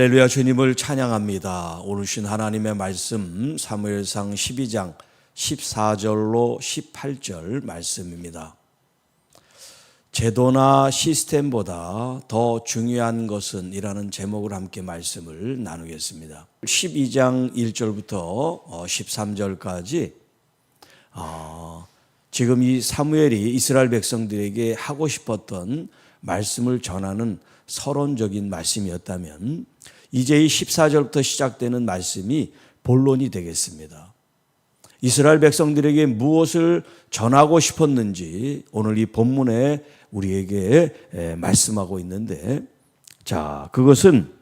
할렐루야, 주님을 찬양합니다. 오늘 주신 하나님의 말씀 사무엘상 12장 14절로 18절 말씀입니다. 제도나 시스템보다 더 중요한 것은 이라는 제목으로 함께 말씀을 나누겠습니다. 12장 1절부터 13절까지 지금 이 사무엘이 이스라엘 백성들에게 하고 싶었던 말씀을 전하는 서론적인 말씀이었다면 이제 이 14절부터 시작되는 말씀이 본론이 되겠습니다. 이스라엘 백성들에게 무엇을 전하고 싶었는지 오늘 이 본문에 우리에게 말씀하고 있는데, 그것은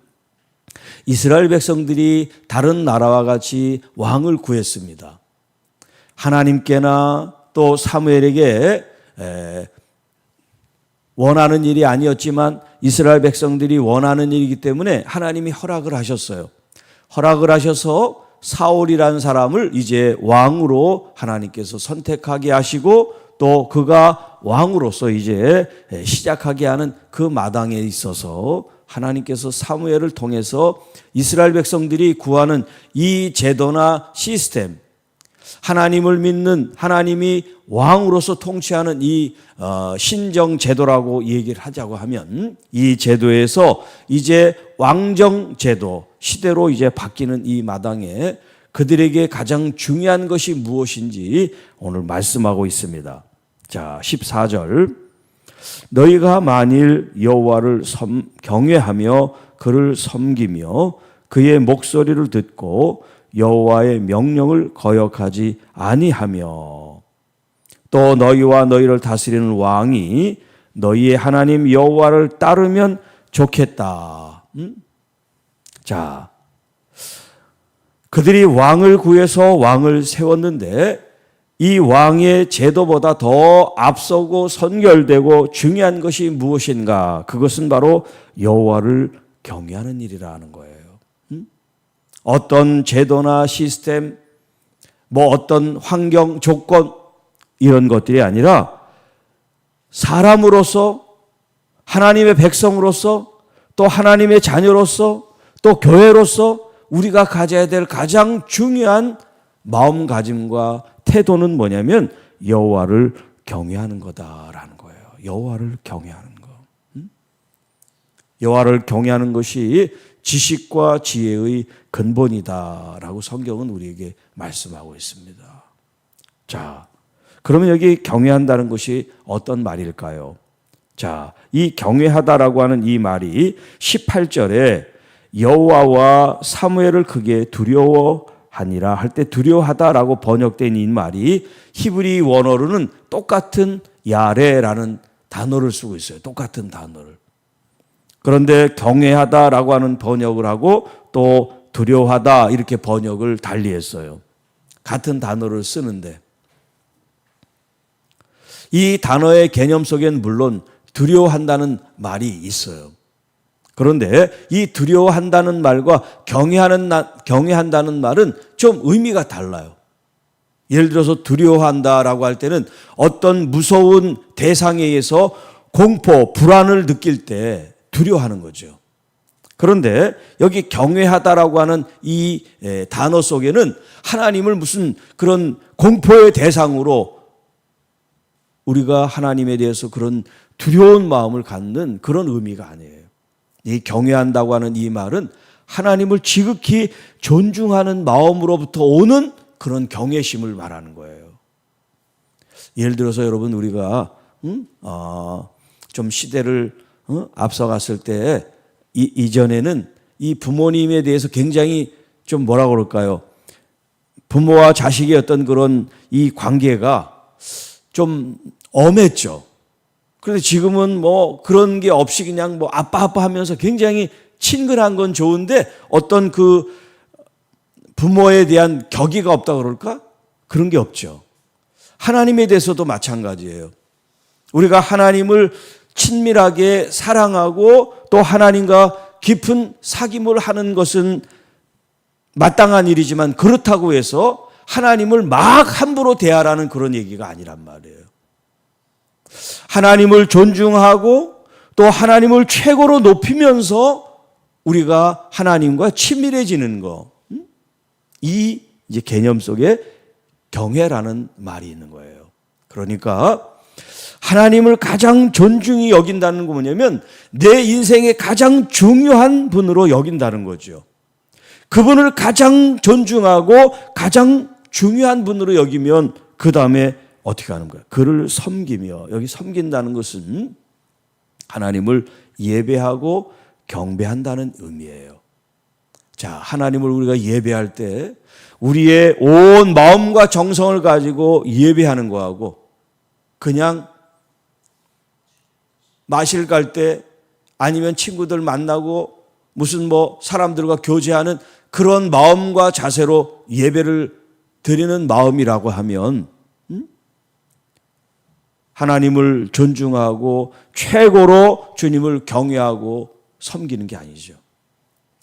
이스라엘 백성들이 다른 나라와 같이 왕을 구했습니다. 하나님께나 또 사무엘에게 원하는 일이 아니었지만 이스라엘 백성들이 원하는 일이기 때문에 하나님이 허락을 하셨어요. 허락을 하셔서 사울이라는 사람을 이제 왕으로 하나님께서 선택하게 하시고 또 그가 왕으로서 이제 시작하게 하는 그 마당에 있어서 하나님께서 사무엘을 통해서 이스라엘 백성들이 구하는 이 제도나 시스템, 하나님을 믿는 하나님이 왕으로서 통치하는 이 신정 제도라고 얘기를 하자고 하면 이 제도에서 이제 왕정 제도 시대로 이제 바뀌는 이 마당에 그들에게 가장 중요한 것이 무엇인지 오늘 말씀하고 있습니다. 14절. 너희가 만일 여호와를 경외하며 그를 섬기며 그의 목소리를 듣고 여호와의 명령을 거역하지 아니하며 또 너희와 너희를 다스리는 왕이 너희의 하나님 여호와를 따르면 좋겠다. 그들이 왕을 구해서 왕을 세웠는데 이 왕의 제도보다 더 앞서고 선결되고 중요한 것이 무엇인가? 그것은 바로 여호와를 경외하는 일이라는 거예요. 어떤 제도나 시스템, 어떤 환경, 조건 이런 것들이 아니라 사람으로서 하나님의 백성으로서 또 하나님의 자녀로서 또 교회로서 우리가 가져야 될 가장 중요한 마음가짐과 태도는 뭐냐면 여호와를 경외하는 거다라는 거예요. 여호와를 경외하는 거. 여호와를 경외하는 것이 지식과 지혜의 근본이다라고 성경은 우리에게 말씀하고 있습니다. 그러면 여기 경외한다는 것이 어떤 말일까요? 이 경외하다라고 하는 이 말이 18절에 여호와와 사무엘을 크게 두려워하니라 할 때 두려워하다라고 번역된 이 말이 히브리 원어로는 똑같은 야레라는 단어를 쓰고 있어요. 똑같은 단어를. 그런데 경외하다라고 하는 번역을 하고 또 두려워하다 이렇게 번역을 달리했어요. 같은 단어를 쓰는데 이 단어의 개념 속엔 물론 두려워한다는 말이 있어요. 그런데 이 두려워한다는 말과 경외한다는 말은 좀 의미가 달라요. 예를 들어서 두려워한다라고 할 때는 어떤 무서운 대상에 의해서 공포, 불안을 느낄 때 두려워하는 거죠. 그런데 여기 경외하다라고 하는 이 단어 속에는 하나님을 무슨 그런 공포의 대상으로 우리가 하나님에 대해서 그런 두려운 마음을 갖는 그런 의미가 아니에요. 이 경외한다고 하는 이 말은 하나님을 지극히 존중하는 마음으로부터 오는 그런 경외심을 말하는 거예요. 예를 들어서 여러분 우리가 좀 시대를 앞서갔을 때 이전에는 이 부모님에 대해서 굉장히 좀 뭐라고 그럴까요? 부모와 자식의 어떤 그런 이 관계가 좀 엄했죠. 그런데 지금은 그런 게 없이 그냥 아빠 하면서 굉장히 친근한 건 좋은데 어떤 그 부모에 대한 격의가 없다 그럴까? 그런 게 없죠. 하나님에 대해서도 마찬가지예요. 우리가 하나님을 친밀하게 사랑하고 또 하나님과 깊은 사귐을 하는 것은 마땅한 일이지만 그렇다고 해서 하나님을 막 함부로 대하라는 그런 얘기가 아니란 말이에요. 하나님을 존중하고 또 하나님을 최고로 높이면서 우리가 하나님과 친밀해지는 거. 이 이제 개념 속에 경외라는 말이 있는 거예요. 그러니까 하나님을 가장 존중히 여긴다는 거 뭐냐면 내 인생의 가장 중요한 분으로 여긴다는 거죠. 그분을 가장 존중하고 가장 중요한 분으로 여기면 그 다음에 어떻게 하는 거야? 그를 섬기며, 여기 섬긴다는 것은 하나님을 예배하고 경배한다는 의미예요. 자, 하나님을 우리가 예배할 때 우리의 온 마음과 정성을 가지고 예배하는 거하고 그냥 마실 갈 때 아니면 친구들 만나고 무슨 사람들과 교제하는 그런 마음과 자세로 예배를 드리는 마음이라고 하면 하나님을 존중하고 최고로 주님을 경외하고 섬기는 게 아니죠.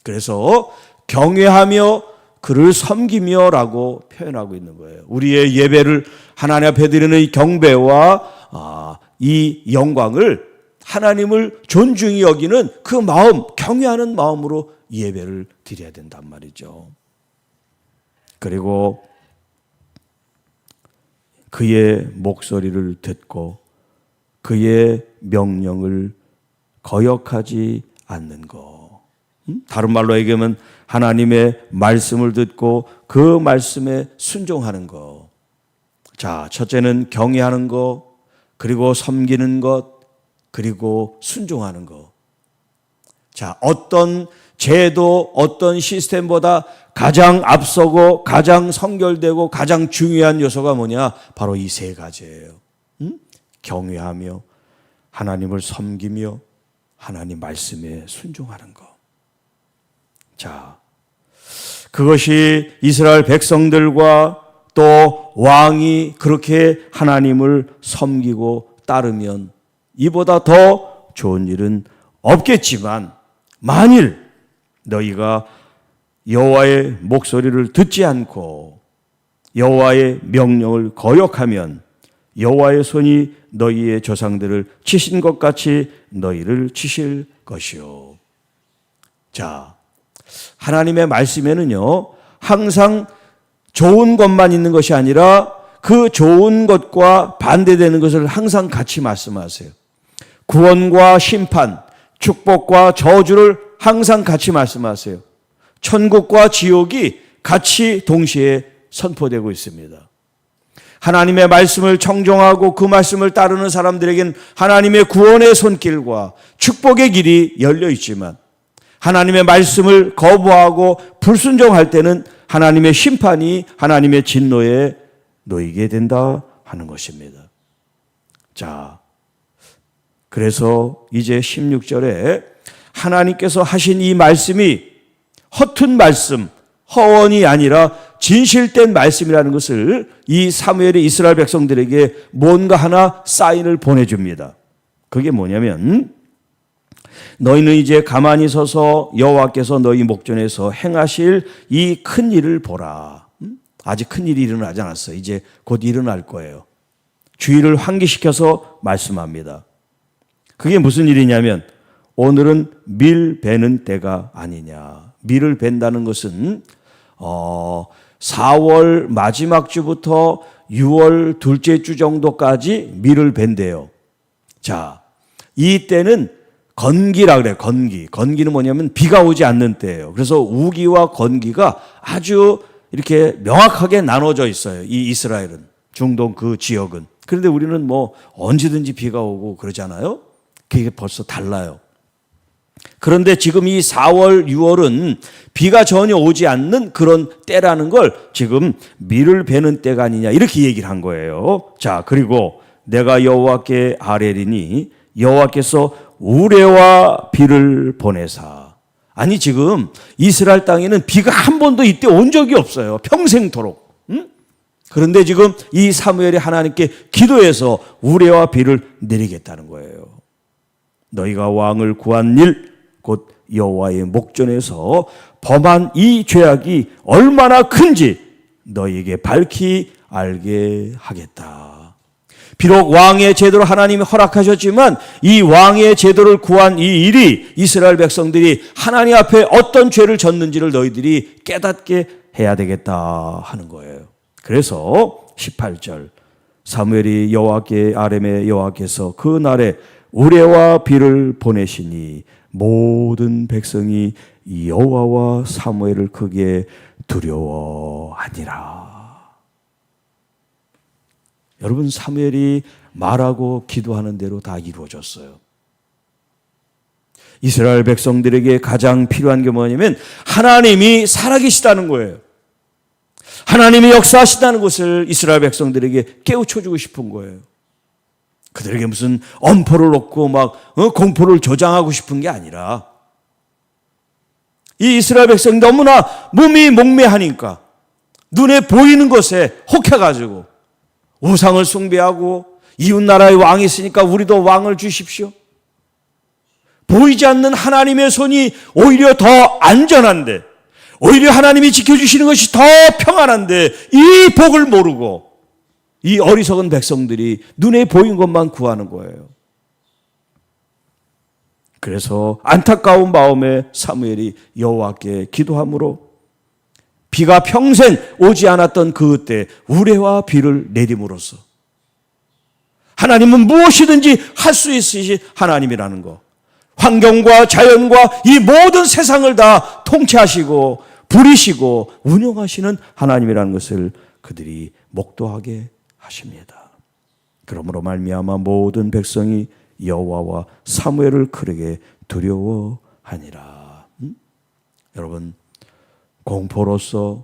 그래서 경외하며 그를 섬기며라고 표현하고 있는 거예요. 우리의 예배를 하나님 앞에 드리는 이 경배와 이 영광을 하나님을 존중히 여기는 그 마음, 경외하는 마음으로 예배를 드려야 된단 말이죠. 그리고 그의 목소리를 듣고 그의 명령을 거역하지 않는 것. 다른 말로 얘기하면 하나님의 말씀을 듣고 그 말씀에 순종하는 것. 자, 첫째는 경외하는 것, 그리고 섬기는 것, 그리고 순종하는 것. 자, 어떤 제도, 어떤 시스템보다 가장 앞서고 가장 선결되고 가장 중요한 요소가 뭐냐? 바로 이 세 가지예요. 경외하며 하나님을 섬기며 하나님 말씀에 순종하는 것. 자, 그것이 이스라엘 백성들과 또 왕이 그렇게 하나님을 섬기고 따르면 이보다 더 좋은 일은 없겠지만 만일 너희가 여호와의 목소리를 듣지 않고 여호와의 명령을 거역하면 여호와의 손이 너희의 조상들을 치신 것 같이 너희를 치실 것이요. 자, 하나님의 말씀에는요, 항상 좋은 것만 있는 것이 아니라 그 좋은 것과 반대되는 것을 항상 같이 말씀하세요. 구원과 심판, 축복과 저주를 항상 같이 말씀하세요. 천국과 지옥이 같이 동시에 선포되고 있습니다. 하나님의 말씀을 청종하고 그 말씀을 따르는 사람들에게는 하나님의 구원의 손길과 축복의 길이 열려 있지만 하나님의 말씀을 거부하고 불순종할 때는 하나님의 심판이 하나님의 진노에 놓이게 된다 하는 것입니다. 자, 그래서 이제 16절에 하나님께서 하신 이 말씀이 허튼 말씀, 허언이 아니라 진실된 말씀이라는 것을 이 사무엘이 이스라엘 백성들에게 뭔가 하나 사인을 보내줍니다. 그게 뭐냐면 너희는 이제 가만히 서서 여호와께서 너희 목전에서 행하실 이 큰 일을 보라. 아직 큰 일이 일어나지 않았어요. 이제 곧 일어날 거예요. 주의를 환기시켜서 말씀합니다. 그게 무슨 일이냐면 오늘은 밀 베는 때가 아니냐. 밀을 벤다는 것은 4월 마지막 주부터 6월 둘째 주 정도까지 밀을 벤대요. 자, 이 때는 건기라 그래요. 건기. 건기는 뭐냐면 비가 오지 않는 때예요. 그래서 우기와 건기가 아주 이렇게 명확하게 나눠져 있어요. 이 이스라엘은, 중동 그 지역은. 그런데 우리는 언제든지 비가 오고 그러잖아요. 그게 벌써 달라요. 그런데 지금 이 4월, 6월은 비가 전혀 오지 않는 그런 때라는 걸 지금 밀을 베는 때가 아니냐 이렇게 얘기를 한 거예요. 자, 그리고 내가 여호와께 아뢰리니 여호와께서 우레와 비를 보내사. 아니 지금 이스라엘 땅에는 비가 한 번도 이때 온 적이 없어요. 평생토록. 그런데 지금 이 사무엘이 하나님께 기도해서 우레와 비를 내리겠다는 거예요. 너희가 왕을 구한 일, 곧 여호와의 목전에서 범한 이 죄악이 얼마나 큰지 너희에게 밝히 알게 하겠다. 비록 왕의 제도를 하나님이 허락하셨지만 이 왕의 제도를 구한 이 일이 이스라엘 백성들이 하나님 앞에 어떤 죄를 졌는지를 너희들이 깨닫게 해야 되겠다 하는 거예요. 그래서 18절 사무엘이 여호와께 아렘의 여호와께서 그 날에 우레와 비를 보내시니 모든 백성이 여호와와 사무엘을 크게 두려워하니라. 여러분, 사무엘이 말하고 기도하는 대로 다 이루어졌어요. 이스라엘 백성들에게 가장 필요한 게 뭐냐면 하나님이 살아계시다는 거예요. 하나님이 역사하시다는 것을 이스라엘 백성들에게 깨우쳐주고 싶은 거예요. 그들에게 무슨 엄포를 놓고 공포를 조장하고 싶은 게 아니라 이 이스라엘 백성이 너무나 몸이 목매하니까 눈에 보이는 것에 혹해가지고 우상을 숭배하고 이웃나라의 왕이 있으니까 우리도 왕을 주십시오. 보이지 않는 하나님의 손이 오히려 더 안전한데, 오히려 하나님이 지켜주시는 것이 더 평안한데 이 복을 모르고 이 어리석은 백성들이 눈에 보인 것만 구하는 거예요. 그래서 안타까운 마음에 사무엘이 여호와께 기도함으로 비가 평생 오지 않았던 그때 우레와 비를 내림으로써 하나님은 무엇이든지 할 수 있으신 하나님이라는 거, 환경과 자연과 이 모든 세상을 다 통치하시고 부리시고 운영하시는 하나님이라는 것을 그들이 목도하게 하십니다. 그러므로 말미암아 모든 백성이 여호와와 사무엘을 크게 두려워하니라. 여러분, 공포로서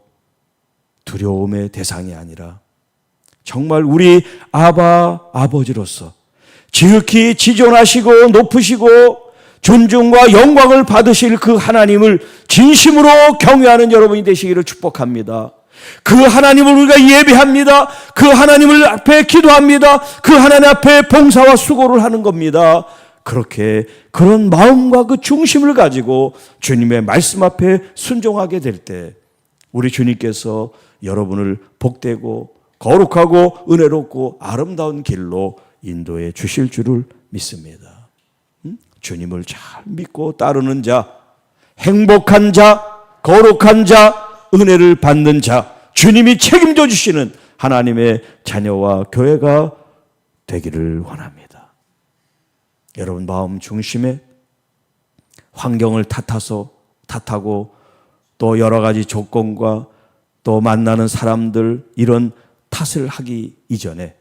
두려움의 대상이 아니라 정말 우리 아버지로서 지극히 지존하시고 높으시고 존중과 영광을 받으실 그 하나님을 진심으로 경외하는 여러분이 되시기를 축복합니다. 그 하나님을 우리가 예배합니다. 그 하나님을 앞에 기도합니다. 그 하나님 앞에 봉사와 수고를 하는 겁니다. 그렇게 그런 마음과 그 중심을 가지고 주님의 말씀 앞에 순종하게 될 때 우리 주님께서 여러분을 복되고 거룩하고 은혜롭고 아름다운 길로 인도해 주실 줄을 믿습니다. 주님을 잘 믿고 따르는 자, 행복한 자, 거룩한 자, 은혜를 받는 자, 주님이 책임져 주시는 하나님의 자녀와 교회가 되기를 원합니다. 여러분 마음 중심에 환경을 탓하고 또 여러 가지 조건과 또 만나는 사람들 이런 탓을 하기 이전에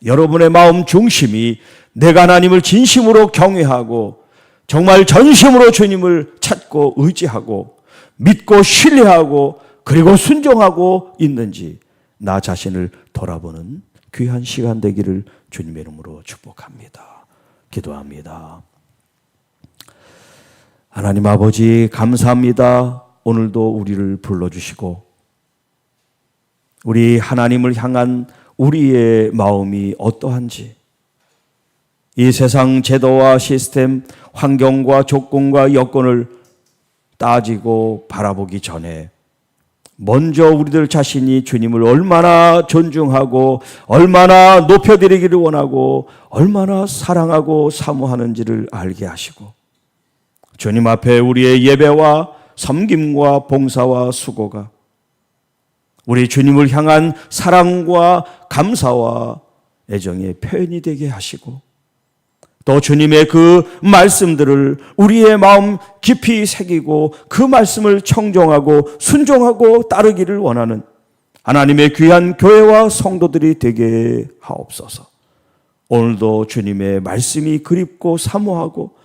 여러분의 마음 중심이 내가 하나님을 진심으로 경외하고 정말 전심으로 주님을 찾고 의지하고 믿고 신뢰하고 그리고 순종하고 있는지 나 자신을 돌아보는 귀한 시간 되기를 주님의 이름으로 축복합니다. 기도합니다. 하나님 아버지 감사합니다. 오늘도 우리를 불러주시고 우리 하나님을 향한 우리의 마음이 어떠한지 이 세상 제도와 시스템, 환경과 조건과 여건을 따지고 바라보기 전에 먼저 우리들 자신이 주님을 얼마나 존중하고 얼마나 높여드리기를 원하고 얼마나 사랑하고 사모하는지를 알게 하시고 주님 앞에 우리의 예배와 섬김과 봉사와 수고가 우리 주님을 향한 사랑과 감사와 애정의 표현이 되게 하시고 또 주님의 그 말씀들을 우리의 마음 깊이 새기고 그 말씀을 청종하고 순종하고 따르기를 원하는 하나님의 귀한 교회와 성도들이 되게 하옵소서. 오늘도 주님의 말씀이 그립고 사모하고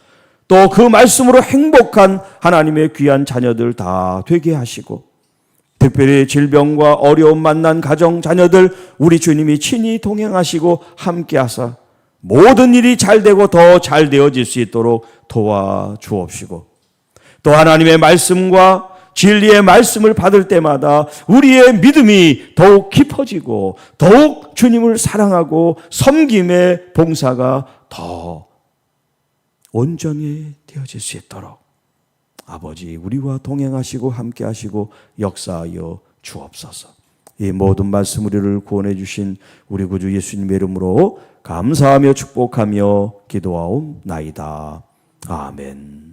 또 그 말씀으로 행복한 하나님의 귀한 자녀들 다 되게 하시고 특별히 질병과 어려움 만난 가정 자녀들 우리 주님이 친히 동행하시고 함께하사 모든 일이 잘되고 더 잘 되어질 수 있도록 도와주옵시고 또 하나님의 말씀과 진리의 말씀을 받을 때마다 우리의 믿음이 더욱 깊어지고 더욱 주님을 사랑하고 섬김의 봉사가 더 온전히 되어질 수 있도록 아버지 우리와 동행하시고 함께하시고 역사하여 주옵소서. 이 모든 말씀 우리를 구원해 주신 우리 구주 예수님의 이름으로 감사하며 축복하며 기도하옵나이다. 아멘.